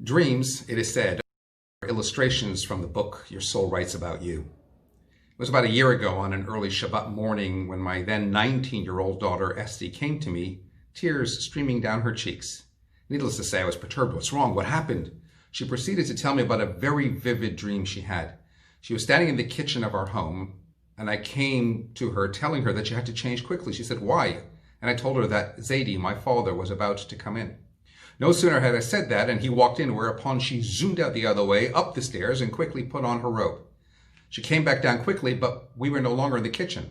Dreams, it is said, are illustrations from the book your soul writes about you. It was about a year ago on an early Shabbat morning when my then 19-year-old daughter Esty came to me, tears streaming down her cheeks. Needless to say, I was perturbed. What's wrong? What happened? She proceeded to tell me about a very vivid dream she had. She was standing in the kitchen of our home, and I came to her telling her that she had to change quickly. She said, "Why?" And I told her that Zaidi, my father, was about to come in. No sooner had I said that, and he walked in, whereupon she zoomed out the other way, up the stairs, and quickly put on her robe. She came back down quickly, but we were no longer in the kitchen.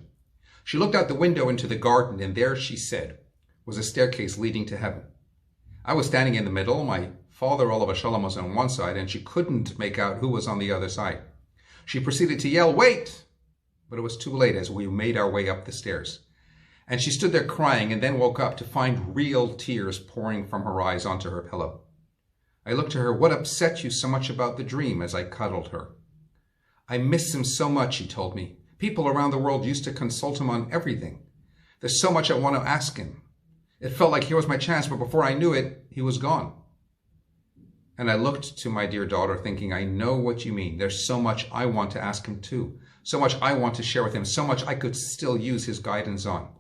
She looked out the window into the garden, and there, she said, was a staircase leading to heaven. I was standing in the middle. My father, Olav Shalom, was on one side, and she couldn't make out who was on the other side. She proceeded to yell, "Wait!" But it was too late as we made our way up the stairs. And she stood there crying and then woke up to find real tears pouring from her eyes onto her pillow. I looked to her. "What upset you so much about the dream?" as I cuddled her. "I miss him so much," she told me. "People around the world used to consult him on everything. There's so much I want to ask him. It felt like here was my chance, but before I knew it, he was gone." And I looked to my dear daughter thinking, I know what you mean. There's so much I want to ask him too. So much I want to share with him. So much I could still use his guidance on.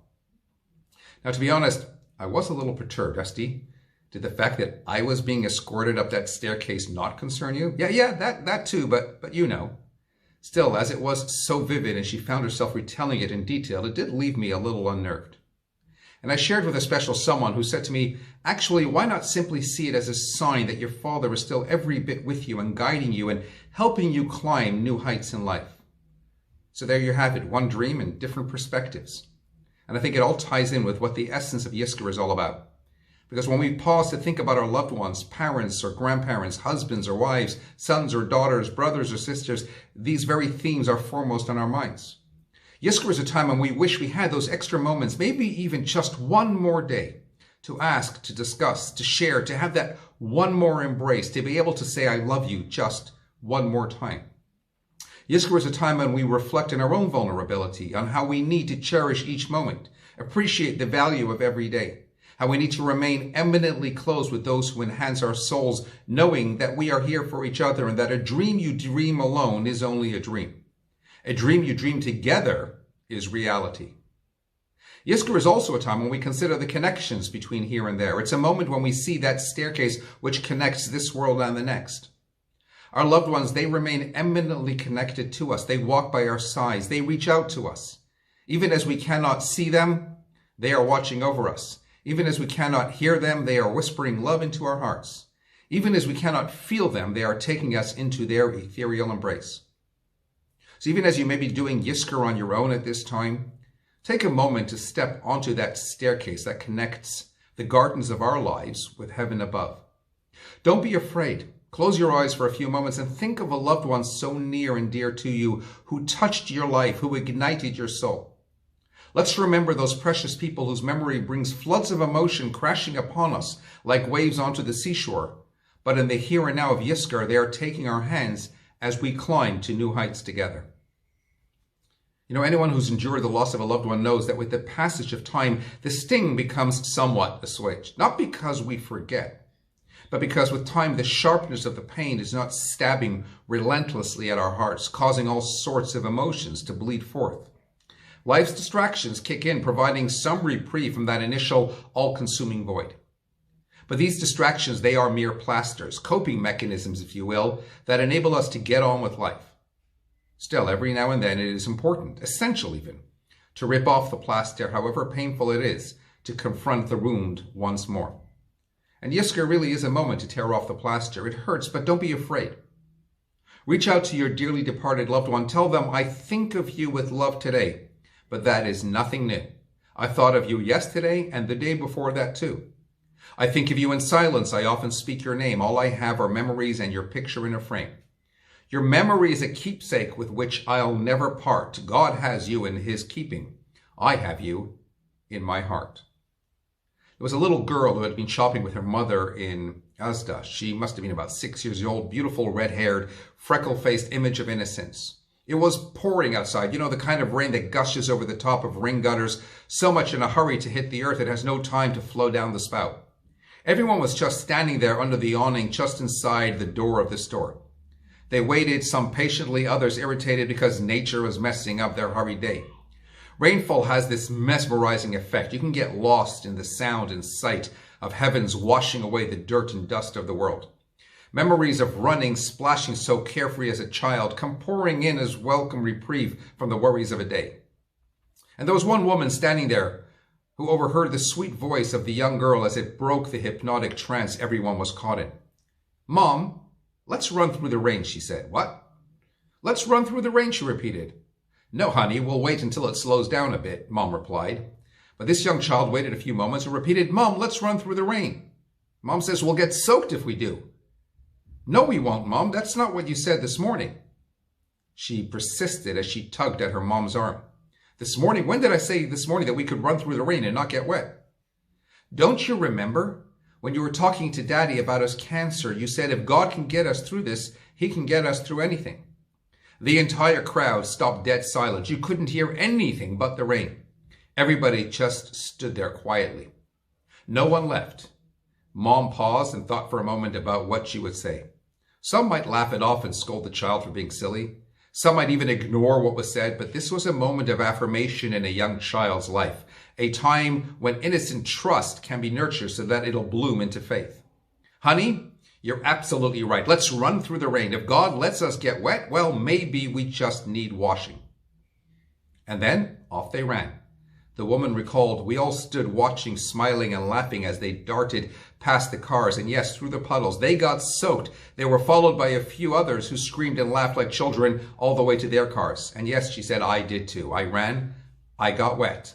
Now, to be honest, I was a little perturbed. Esty, did the fact that I was being escorted up that staircase not concern you? Yeah, that too, but you know. Still, as it was so vivid and she found herself retelling it in detail, it did leave me a little unnerved. And I shared with a special someone who said to me, actually, why not simply see it as a sign that your father is still every bit with you and guiding you and helping you climb new heights in life? So there you have it, one dream in different perspectives. And I think it all ties in with what the essence of Yizkor is all about. Because when we pause to think about our loved ones, parents or grandparents, husbands or wives, sons or daughters, brothers or sisters, these very themes are foremost on our minds. Yizkor is a time when we wish we had those extra moments, maybe even just one more day, to ask, to discuss, to share, to have that one more embrace, to be able to say, "I love you," just one more time. Yizkor is a time when we reflect on our own vulnerability, on how we need to cherish each moment, appreciate the value of every day, how we need to remain eminently close with those who enhance our souls, knowing that we are here for each other and that a dream you dream alone is only a dream. A dream you dream together is reality. Yizkor is also a time when we consider the connections between here and there. It's a moment when we see that staircase which connects this world and the next. Our loved ones, they remain eminently connected to us. They walk by our sides. They reach out to us. Even as we cannot see them, they are watching over us. Even as we cannot hear them, they are whispering love into our hearts. Even as we cannot feel them, they are taking us into their ethereal embrace. So even as you may be doing Yizkor on your own at this time, take a moment to step onto that staircase that connects the gardens of our lives with heaven above. Don't be afraid. Close your eyes for a few moments and think of a loved one so near and dear to you who touched your life, who ignited your soul. Let's remember those precious people whose memory brings floods of emotion crashing upon us like waves onto the seashore. But in the here and now of Yizkor, they are taking our hands as we climb to new heights together. You know, anyone who's endured the loss of a loved one knows that with the passage of time, the sting becomes somewhat assuaged. Not because we forget, but because with time, the sharpness of the pain is not stabbing relentlessly at our hearts, causing all sorts of emotions to bleed forth. Life's distractions kick in, providing some reprieve from that initial all-consuming void. But these distractions, they are mere plasters, coping mechanisms, if you will, that enable us to get on with life. Still, every now and then it is important, essential even, to rip off the plaster, however painful it is, to confront the wound once more. And Yizkor really is a moment to tear off the plaster. It hurts, but don't be afraid. Reach out to your dearly departed loved one. Tell them, "I think of you with love today, but that is nothing new. I thought of you yesterday and the day before that too. I think of you in silence. I often speak your name. All I have are memories and your picture in a frame. Your memory is a keepsake with which I'll never part. God has you in his keeping. I have you in my heart." There was a little girl who had been shopping with her mother in Asda. She must have been about 6 years old, beautiful red-haired, freckle-faced image of innocence. It was pouring outside, you know, the kind of rain that gushes over the top of rain gutters, so much in a hurry to hit the earth it has no time to flow down the spout. Everyone was just standing there under the awning just inside the door of the store. They waited, some patiently, others irritated because nature was messing up their hurried day. Rainfall has this mesmerizing effect. You can get lost in the sound and sight of heavens washing away the dirt and dust of the world. Memories of running, splashing so carefree as a child, come pouring in as welcome reprieve from the worries of a day. And there was one woman standing there who overheard the sweet voice of the young girl as it broke the hypnotic trance everyone was caught in. "Mom, let's run through the rain," she said. "What?" "Let's run through the rain," she repeated. "No, honey, we'll wait until it slows down a bit," Mom replied. But this young child waited a few moments and repeated, "Mom, let's run through the rain." Mom says, "We'll get soaked if we do." "No, we won't, Mom. That's not what you said this morning." She persisted as she tugged at her mom's arm. "This morning? When did I say this morning that we could run through the rain and not get wet?" "Don't you remember? When you were talking to Daddy about his cancer, you said if God can get us through this, he can get us through anything." The entire crowd stopped dead silent. You couldn't hear anything but the rain. Everybody just stood there quietly. No one left. Mom paused and thought for a moment about what she would say. Some might laugh it off and scold the child for being silly. Some might even ignore what was said, but this was a moment of affirmation in a young child's life, a time when innocent trust can be nurtured so that it'll bloom into faith. "Honey, you're absolutely right. Let's run through the rain. If God lets us get wet, well, maybe we just need washing." And then off they ran. The woman recalled, "We all stood watching, smiling and laughing as they darted past the cars, and yes, through the puddles. They got soaked. They were followed by a few others who screamed and laughed like children all the way to their cars. And yes," she said, "I did too. I ran. I got wet.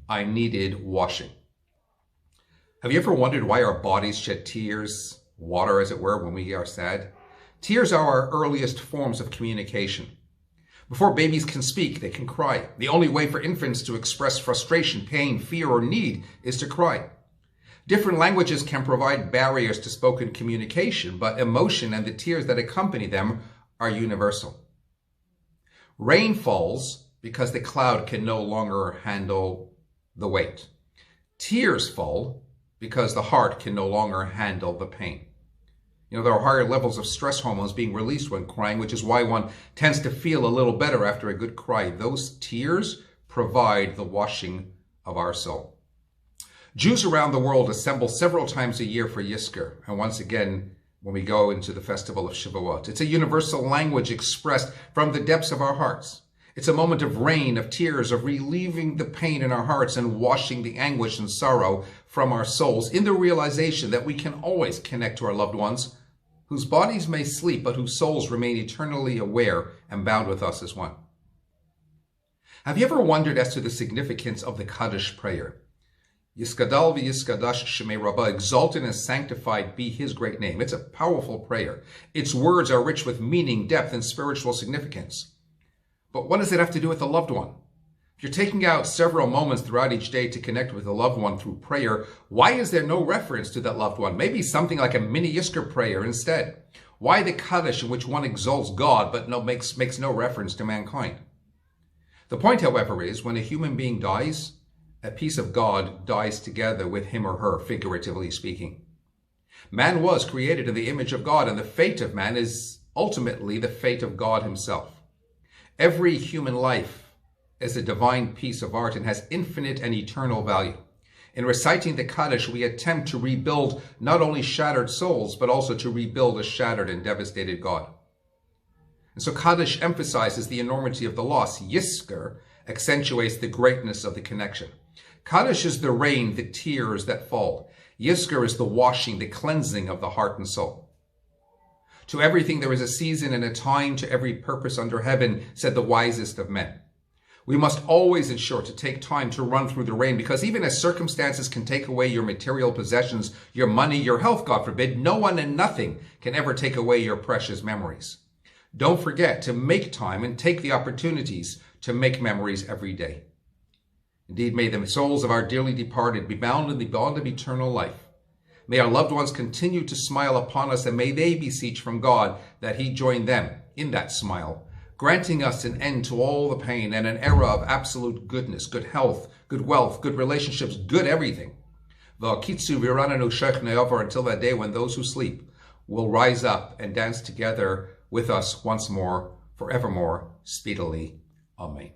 I needed washing." Have you ever wondered why our bodies shed tears, water as it were, when we are sad? Tears are our earliest forms of communication. Before babies can speak, they can cry. The only way for infants to express frustration, pain, fear, or need is to cry. Different languages can provide barriers to spoken communication, but emotion and the tears that accompany them are universal. Rain falls because the cloud can no longer handle the weight. Tears fall because the heart can no longer handle the pain. There are higher levels of stress hormones being released when crying, which is why one tends to feel a little better after a good cry. Those tears provide the washing of our soul. Jews around the world assemble several times a year for Yizkor, and once again when we go into the festival of Shavuot. It's a universal language expressed from the depths of our hearts. It's a moment of rain, of tears, of relieving the pain in our hearts and washing the anguish and sorrow from our souls in the realization that we can always connect to our loved ones, whose bodies may sleep, but whose souls remain eternally aware and bound with us as one. Have you ever wondered as to the significance of the Kaddish prayer? Yiskadal v'yiskadash shemei Rabbi, exalted and sanctified be his great name. It's a powerful prayer. Its words are rich with meaning, depth, and spiritual significance. But what does it have to do with a loved one? If you're taking out several moments throughout each day to connect with a loved one through prayer, why is there no reference to that loved one? Maybe something like a mini Yizkor prayer instead. Why the Kaddish in which one exalts God but makes no reference to mankind? The point, however, is when a human being dies, a piece of God dies together with him or her, figuratively speaking. Man was created in the image of God, and the fate of man is ultimately the fate of God himself. Every human life is a divine piece of art and has infinite and eternal value. In reciting the Kaddish, we attempt to rebuild not only shattered souls, but also to rebuild a shattered and devastated God. And so Kaddish emphasizes the enormity of the loss. Yizkor accentuates the greatness of the connection. Kaddish is the rain, the tears that fall. Yizkor is the washing, the cleansing of the heart and soul. To everything there is a season and a time, to every purpose under heaven, said the wisest of men. We must always ensure to take time to run through the rain, because even as circumstances can take away your material possessions, your money, your health, God forbid, no one and nothing can ever take away your precious memories. Don't forget to make time and take the opportunities to make memories every day. Indeed, may the souls of our dearly departed be bound in the bond of eternal life. May our loved ones continue to smile upon us, and may they beseech from God that he join them in that smile, granting us an end to all the pain and an era of absolute goodness, good health, good wealth, good relationships, good everything. V'akitzu v'rananu shech ne'ovar, until that day when those who sleep will rise up and dance together with us once more, forevermore, speedily. Amen.